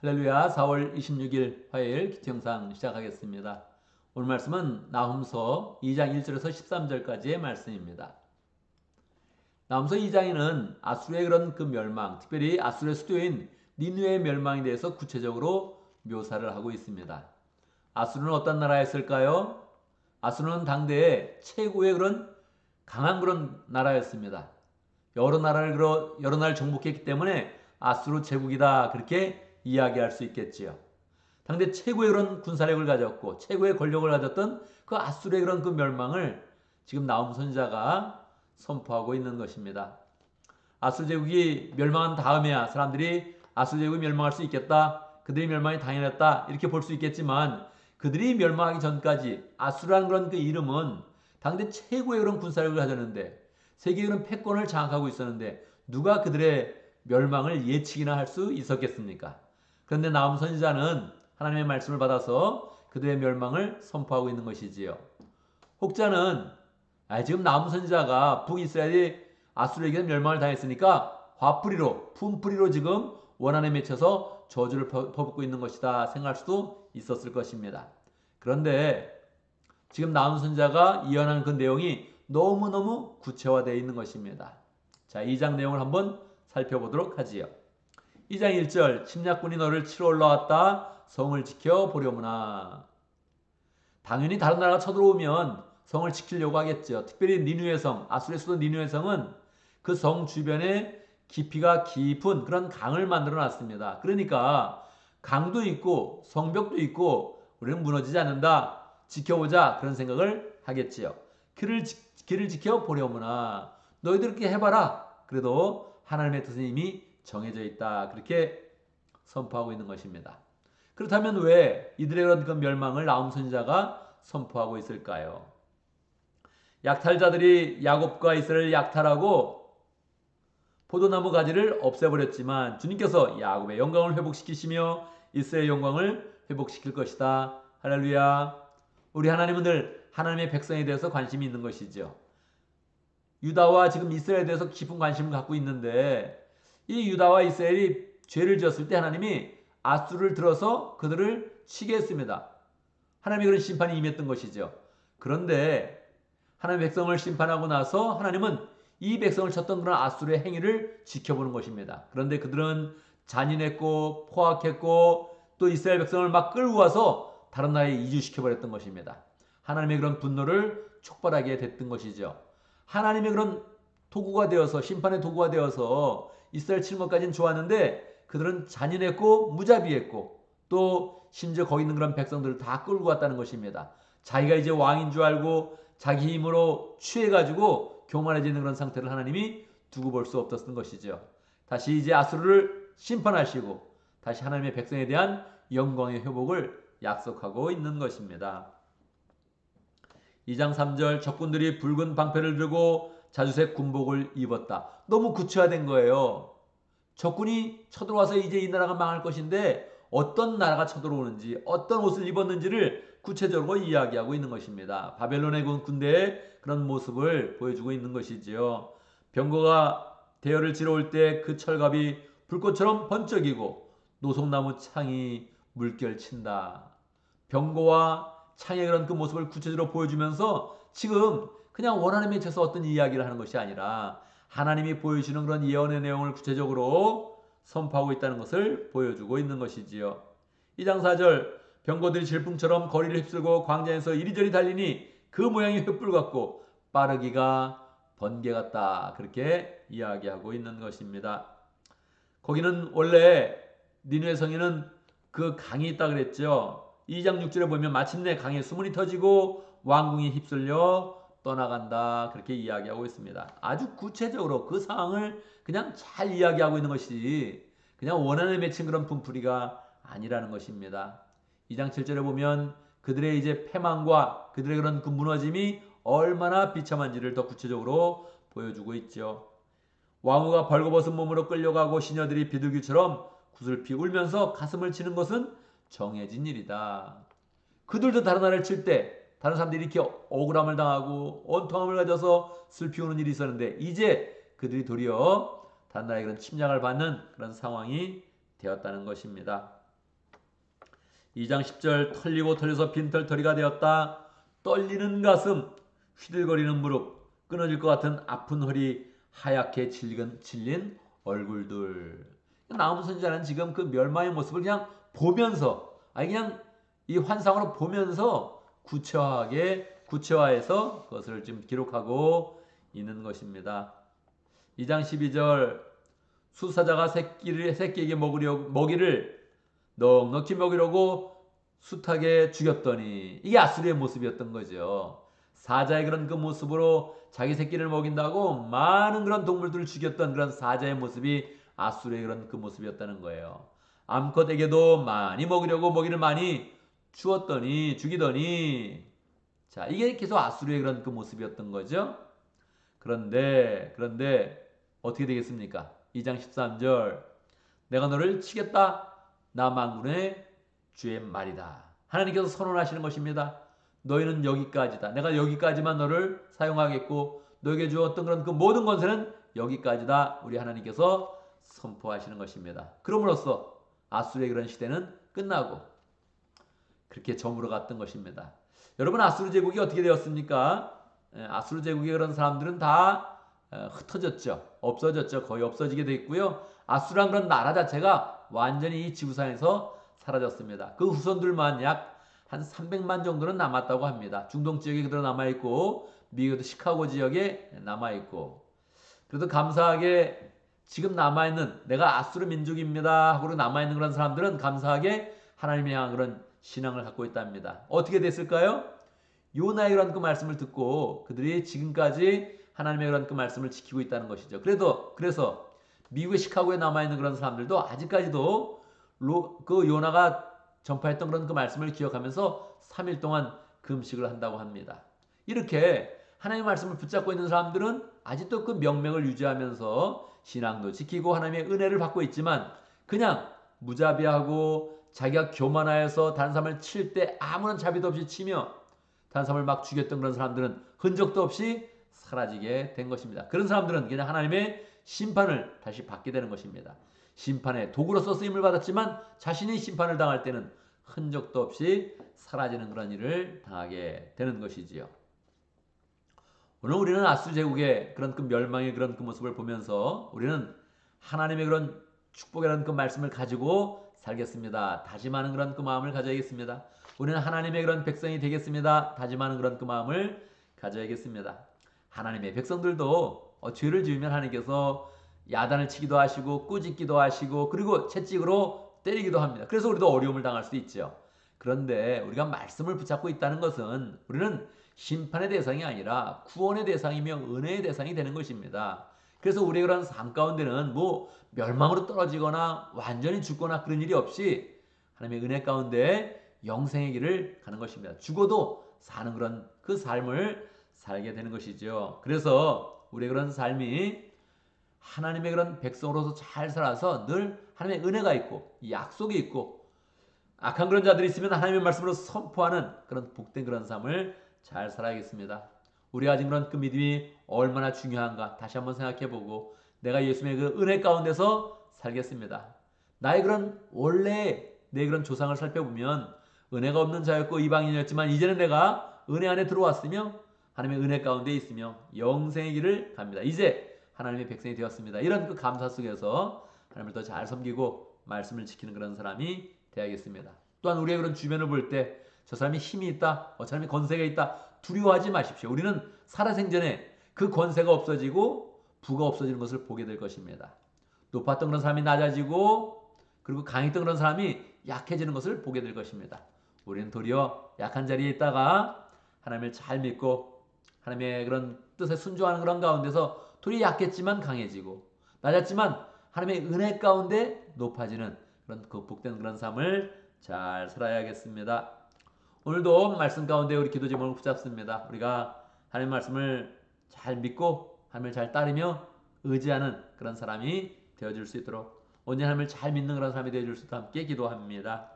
할렐루야. 4월 26일 화요일 기초 영상 시작하겠습니다. 오늘 말씀은 나훔서 2장 1절에서 13절까지의 말씀입니다. 나훔서 2장에는 아수르의 그런 그 멸망, 특별히 아수르의 수도인 니느웨의 멸망에 대해서 구체적으로 묘사를 하고 있습니다. 아수르는 어떤 나라였을까요? 아수르는 당대의 최고의 그런 강한 그런 나라였습니다. 여러 나라를 정복했기 때문에 아수르 제국이다 그렇게 이야기할 수 있겠지요. 당대 최고의 그런 군사력을 가졌고 최고의 권력을 가졌던 그 아수르의 그런 그 멸망을 지금 나훔 선지자가 선포하고 있는 것입니다. 아수르 제국이 멸망한 다음에야 사람들이 아수르 제국이 멸망할 수 있겠다. 그들이 멸망이 당연했다. 이렇게 볼 수 있겠지만 그들이 멸망하기 전까지 아수르라는 그런 그 이름은 당대 최고의 그런 군사력을 가졌는데 세계의 그런 패권을 장악하고 있었는데 누가 그들의 멸망을 예측이나 할 수 있었겠습니까? 그런데 나훔 선지자는 하나님의 말씀을 받아서 그들의 멸망을 선포하고 있는 것이지요. 혹자는 지금 나훔 선지자가 북이스라엘이 아수르에게 멸망을 당했으니까 화풀이로 품풀이로 지금 원한에 맺혀서 저주를 퍼붓고 있는 것이다 생각할 수도 있었을 것입니다. 그런데 지금 나훔 선지자가 예언한 그 내용이 너무너무 구체화되어 있는 것입니다. 자, 2장 내용을 한번 살펴보도록 하지요. 2장 1절 침략군이 너를 치러 올라왔다 성을 지켜보려무나. 당연히 다른 나라가 쳐들어오면 성을 지키려고 하겠죠. 특별히 니느웨 성, 아수르의 수도 니느웨 성은 그 성 주변에 깊이가 깊은 그런 강을 만들어 놨습니다. 그러니까 강도 있고 성벽도 있고 우리는 무너지지 않는다. 지켜보자 그런 생각을 하겠지요. 길을 지켜보려무나. 너희들 그렇게 해봐라. 그래도 하나님의 뜻은 이미 정해져 있다. 그렇게 선포하고 있는 것입니다. 그렇다면 왜 이들의 그런 그 멸망을 나훔 선지자가 선포하고 있을까요? 약탈자들이 야곱과 이스라엘을 약탈하고 포도나무 가지를 없애버렸지만 주님께서 야곱의 영광을 회복시키시며 이스라엘의 영광을 회복시킬 것이다. 할렐루야. 우리 하나님은 늘 하나님의 백성에 대해서 관심이 있는 것이죠. 유다와 지금 이스라엘에 대해서 깊은 관심을 갖고 있는데 이 유다와 이스라엘이 죄를 지었을 때 하나님이 아수르를 들어서 그들을 치게 했습니다. 하나님이 그런 심판이 임했던 것이죠. 그런데 하나님의 백성을 심판하고 나서 하나님은 이 백성을 쳤던 그런 아수르의 행위를 지켜보는 것입니다. 그런데 그들은 잔인했고 포악했고 또 이스라엘 백성을 막 끌고 와서 다른 나라에 이주시켜버렸던 것입니다. 하나님의 그런 분노를 촉발하게 됐던 것이죠. 하나님의 그런 도구가 되어서 심판의 도구가 되어서 이스라엘 치는 것까지는 좋았는데 그들은 잔인했고 무자비했고 또 심지어 거기 있는 그런 백성들을 다 끌고 왔다는 것입니다. 자기가 이제 왕인 줄 알고 자기 힘으로 취해가지고 교만해지는 그런 상태를 하나님이 두고 볼 수 없었던 것이죠. 다시 이제 아수르를 심판하시고 다시 하나님의 백성에 대한 영광의 회복을 약속하고 있는 것입니다. 2장 3절 적군들이 붉은 방패를 들고 자주색 군복을 입었다. 너무 구체화된 거예요. 적군이 쳐들어와서 이제 이 나라가 망할 것인데 어떤 나라가 쳐들어오는지 어떤 옷을 입었는지를 구체적으로 이야기하고 있는 것입니다. 바벨론의 군대의 그런 모습을 보여주고 있는 것이지요. 병거가 대열을 지러올 때 그 철갑이 불꽃처럼 번쩍이고 노송나무 창이 물결친다. 병거와 창의 그런 그 모습을 구체적으로 보여주면서 지금 그냥 원한에 맺혀서 어떤 이야기를 하는 것이 아니라 하나님이 보여주는 그런 예언의 내용을 구체적으로 선포하고 있다는 것을 보여주고 있는 것이지요. 2장 4절 병거들이 질풍처럼 거리를 휩쓸고 광장에서 이리저리 달리니 그 모양이 횃불 같고 빠르기가 번개 같다. 그렇게 이야기하고 있는 것입니다. 거기는 원래 니느웨 성에는 그 강이 있다 그랬죠. 2장 6절에 보면 마침내 강에 수문이 터지고 왕궁이 휩쓸려 떠나간다. 그렇게 이야기하고 있습니다. 아주 구체적으로 그 상황을 그냥 잘 이야기하고 있는 것이 그냥 원한에 맺힌 그런 분풀이가 아니라는 것입니다. 2장 7절에 보면 그들의 이제 패망과 그들의 그런 그 무너짐이 얼마나 비참한지를 더 구체적으로 보여주고 있죠. 왕후가 벌거벗은 몸으로 끌려가고 시녀들이 비둘기처럼 구슬피 울면서 가슴을 치는 것은 정해진 일이다. 그들도 다른 나라를 칠 때 다른 사람들이 이렇게 억울함을 당하고 원통함을 가져서 슬피 우는 일이 있었는데 이제 그들이 도리어 다른 나라의 그런 침략을 받는 그런 상황이 되었다는 것입니다. 2장 10절 털리고 털려서 빈털터리가 되었다. 떨리는 가슴, 휘들거리는 무릎, 끊어질 것 같은 아픈 허리, 하얗게 질린 얼굴들. 나훔 선지자는 지금 그 멸망의 모습을 그냥 보면서, 그냥 이 환상으로 보면서 구체화해서 그것을 지금 기록하고 있는 것입니다. 2장 12절 수사자가 새끼에게 먹이를 넉넉히 먹이려고 숱하게 죽였더니, 이게 아수르의 모습이었던 거죠. 사자의 그런 그 모습으로 자기 새끼를 먹인다고 많은 그런 동물들을 죽였던 그런 사자의 모습이 아수르의 그런 그 모습이었다는 거예요. 암컷에게도 많이 먹이려고 먹이를 많이 죽이더니, 자, 이게 계속 아수르의 그런 그 모습이었던 거죠. 그런데 어떻게 되겠습니까? 2장 13절 내가 너를 치겠다. 나 만군의 주의 말이다. 하나님께서 선언하시는 것입니다. 너희는 여기까지다. 내가 여기까지만 너를 사용하겠고 너에게 주었던 그런 그 모든 권세는 여기까지다. 우리 하나님께서 선포하시는 것입니다. 그럼으로써 아수르의 그런 시대는 끝나고 그렇게 저물어 갔던 것입니다. 여러분, 아수르 제국이 어떻게 되었습니까? 아수르 제국의 그런 사람들은 다 흩어졌죠. 없어졌죠. 거의 없어지게 됐고요. 아수르란 그런 나라 자체가 완전히 이 지구상에서 사라졌습니다. 그 후손들만 약 한 300만 정도는 남았다고 합니다. 중동 지역에 그대로 남아있고 미국의 시카고 지역에 남아있고, 그래도 감사하게 지금 남아있는 내가 아수르 민족입니다 하고 남아있는 그런 사람들은 감사하게 하나님에 향한 그런 신앙을 갖고 있답니다. 어떻게 됐을까요? 요나의 그런 그 말씀을 듣고 그들이 지금까지 하나님의 그런 그 말씀을 지키고 있다는 것이죠. 그래서 미국의 시카고에 남아있는 그런 사람들도 아직까지도 그 요나가 전파했던 그런 그 말씀을 기억하면서 3일 동안 금식을 한다고 합니다. 이렇게 하나님의 말씀을 붙잡고 있는 사람들은 아직도 그 명맥을 유지하면서 신앙도 지키고 하나님의 은혜를 받고 있지만, 그냥 무자비하고 자기가 교만하여서 다른 사람을 칠 때 아무런 자비도 없이 치며 다른 사람을 막 죽였던 그런 사람들은 흔적도 없이 사라지게 된 것입니다. 그런 사람들은 그냥 하나님의 심판을 다시 받게 되는 것입니다. 심판의 도구로서 쓰임을 받았지만 자신이 심판을 당할 때는 흔적도 없이 사라지는 그런 일을 당하게 되는 것이지요. 오늘 우리는 아수르 제국의 그런 그 멸망의 그런 그 모습을 보면서 우리는 하나님의 그런 축복이라는 그 말씀을 가지고 살겠습니다. 다짐하는 그런 그 마음을 가져야겠습니다. 우리는 하나님의 그런 백성이 되겠습니다. 다짐하는 그런 그 마음을 가져야겠습니다. 하나님의 백성들도 죄를 지으면 하나님께서 야단을 치기도 하시고 꾸짖기도 하시고 그리고 채찍으로 때리기도 합니다. 그래서 우리도 어려움을 당할 수 있죠. 그런데 우리가 말씀을 붙잡고 있다는 것은 우리는 심판의 대상이 아니라 구원의 대상이며 은혜의 대상이 되는 것입니다. 그래서 우리의 그런 삶 가운데는 뭐 멸망으로 떨어지거나 완전히 죽거나 그런 일이 없이 하나님의 은혜 가운데 영생의 길을 가는 것입니다. 죽어도 사는 그런 그 삶을 살게 되는 것이죠. 그래서 우리의 그런 삶이 하나님의 그런 백성으로서 잘 살아서 늘 하나님의 은혜가 있고 약속이 있고, 악한 그런 자들이 있으면 하나님의 말씀으로 선포하는 그런 복된 그런 삶을 잘 살아야겠습니다. 우리가 가진 그런 그 믿음이 얼마나 중요한가 다시 한번 생각해보고 내가 예수님의 그 은혜 가운데서 살겠습니다. 나의 그런 원래 내 그런 조상을 살펴보면 은혜가 없는 자였고 이방인이었지만 이제는 내가 은혜 안에 들어왔으며 하나님의 은혜 가운데 있으며 영생의 길을 갑니다. 이제 하나님의 백성이 되었습니다. 이런 그 감사 속에서 하나님을 더 잘 섬기고 말씀을 지키는 그런 사람이 되어야겠습니다. 또한 우리의 그런 주변을 볼 때 저 사람이 힘이 있다, 저 사람이 권세가 있다, 두려워하지 마십시오. 우리는 살아생전에 그 권세가 없어지고 부가 없어지는 것을 보게 될 것입니다. 높았던 그런 사람이 낮아지고 그리고 강했던 그런 사람이 약해지는 것을 보게 될 것입니다. 우리는 도리어 약한 자리에 있다가 하나님을 잘 믿고 하나님의 그런 뜻에 순종하는 그런 가운데서 도리어 약했지만 강해지고 낮았지만 하나님의 은혜 가운데 높아지는 그런 극복된 그런 삶을 잘 살아야겠습니다. 오늘도 말씀 가운데 우리 기도 제목을 붙잡습니다. 우리가 하나님의 말씀을 잘 믿고 하나님을 잘 따르며 의지하는 그런 사람이 되어줄 수 있도록, 온전히 하나님을 잘 믿는 그런 사람이 되어줄 수 있도록 함께 기도합니다.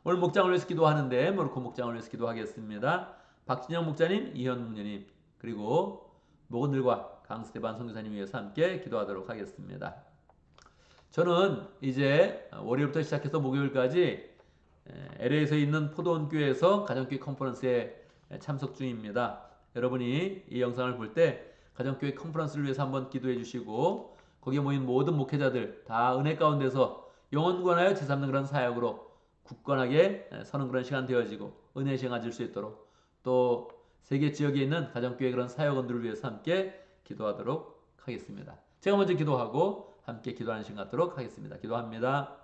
오늘 목장을 위해서 기도하는데 모로코 목장을 위해서 기도하겠습니다. 박진영 목자님, 이현 목녀님, 그리고 목원들과 강스테반 선교사님 위해서 함께 기도하도록 하겠습니다. 저는 이제 월요일부터 시작해서 목요일까지 LA에서 있는 포도원 교회에서 가정교회 컨퍼런스에 참석 중입니다. 여러분이 이 영상을 볼 때 가정교회 컨퍼런스를 위해서 한번 기도해 주시고 거기에 모인 모든 목회자들 다 은혜 가운데서 영혼 구원하여 제3는 그런 사역으로 굳건하게 서는 그런 시간 되어지고 은혜 시행하실 수 있도록 또 세계 지역에 있는 가정교회 그런 사역원들을 위해서 함께 기도하도록 하겠습니다. 제가 먼저 기도하고 함께 기도하는 시간 갖도록 하겠습니다. 기도합니다.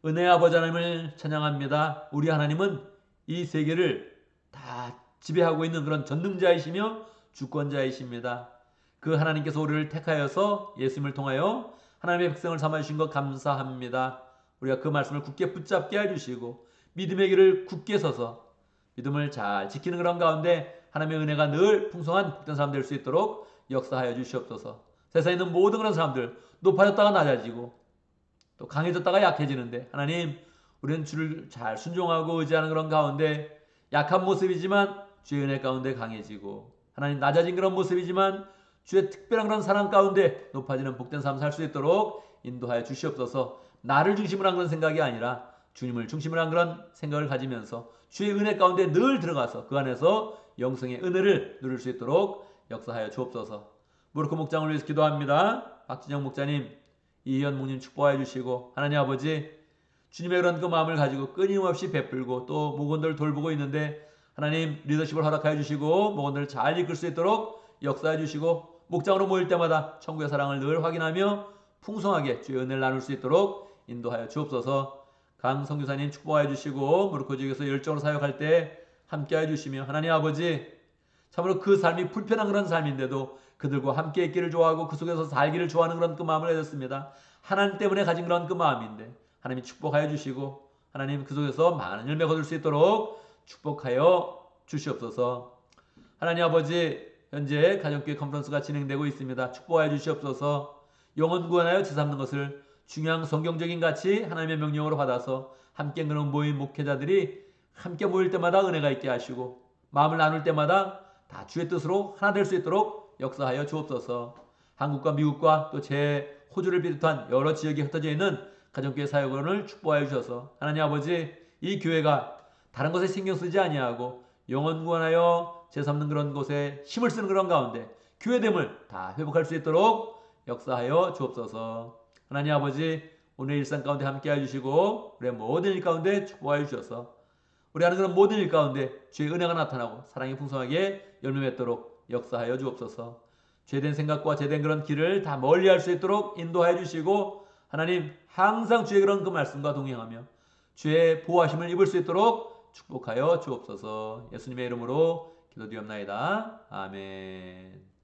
은혜 아버지 하나님을 찬양합니다. 우리 하나님은 이 세계를 다 지배하고 있는 그런 전능자이시며 주권자이십니다. 그 하나님께서 우리를 택하여서 예수님을 통하여 하나님의 백성을 삼아주신 것 감사합니다. 우리가 그 말씀을 굳게 붙잡게 해주시고 믿음의 길을 굳게 서서 믿음을 잘 지키는 그런 가운데 하나님의 은혜가 늘 풍성한 복된 사람 될 수 있도록 역사하여 주시옵소서. 세상에 있는 모든 그런 사람들 높아졌다가 낮아지고 또 강해졌다가 약해지는데 하나님 우리는 주를 잘 순종하고 의지하는 그런 가운데 약한 모습이지만 주의 은혜 가운데 강해지고 하나님 낮아진 그런 모습이지만 주의 특별한 그런 사랑 가운데 높아지는 복된 삶 살 수 있도록 인도하여 주시옵소서. 나를 중심으로 한 그런 생각이 아니라 주님을 중심으로 한 그런 생각을 가지면서 주의 은혜 가운데 늘 들어가서 그 안에서 영성의 은혜를 누릴 수 있도록 역사하여 주옵소서. 무르코 목장을 위해서 기도합니다. 박진영 목자님, 이희연 목님 축복하여 주시고 하나님 아버지 주님의 그런 그 마음을 가지고 끊임없이 베풀고 또 목원들을 돌보고 있는데 하나님 리더십을 허락하여 주시고 목원들을 잘 이끌 수 있도록 역사해 주시고 목장으로 모일 때마다 천국의 사랑을 늘 확인하며 풍성하게 주의 은혜를 나눌 수 있도록 인도하여 주옵소서. 강성교사님 축복하여 주시고 무르코 지역에서 열정으로 사역할 때 함께하여 주시며 하나님 아버지 참으로 그 삶이 불편한 그런 삶인데도 그들과 함께 있기를 좋아하고 그 속에서 살기를 좋아하는 그런 그 마음을 가졌습니다. 하나님 때문에 가진 그런 그 마음인데 하나님이 축복하여 주시고 하나님 그 속에서 많은 열매 거둘 수 있도록 축복하여 주시옵소서. 하나님 아버지 현재 가정교회 컨퍼런스가 진행되고 있습니다. 축복하여 주시옵소서. 영혼 구원하여 제3는 것을 중요한 성경적인 가치 하나님의 명령으로 받아서 함께 그런 모인 목회자들이 함께 모일 때마다 은혜가 있게 하시고 마음을 나눌 때마다 다 주의 뜻으로 하나 될 수 있도록 역사하여 주옵소서. 한국과 미국과 또 제 호주를 비롯한 여러 지역에 흩어져 있는 가정교회 사역원을 축복하여 주셔서 하나님 아버지 이 교회가 다른 것에 신경 쓰지 아니하고 영혼 구원하여 제3는 그런 곳에 힘을 쓰는 그런 가운데 교회됨을 다 회복할 수 있도록 역사하여 주옵소서. 하나님 아버지 오늘 일상 가운데 함께해 주시고 우리의 모든 일 가운데 축복하여 주셔서 우리 하는 그런 모든 일 가운데 주의 은혜가 나타나고 사랑이 풍성하게 열매 맺도록 역사하여 주옵소서. 죄된 생각과 죄된 그런 길을 다 멀리할 수 있도록 인도하여 주시고 하나님 항상 주의 그런 그 말씀과 동행하며 주의 보호하심을 입을 수 있도록 축복하여 주옵소서. 예수님의 이름으로 기도드리옵나이다. 아멘.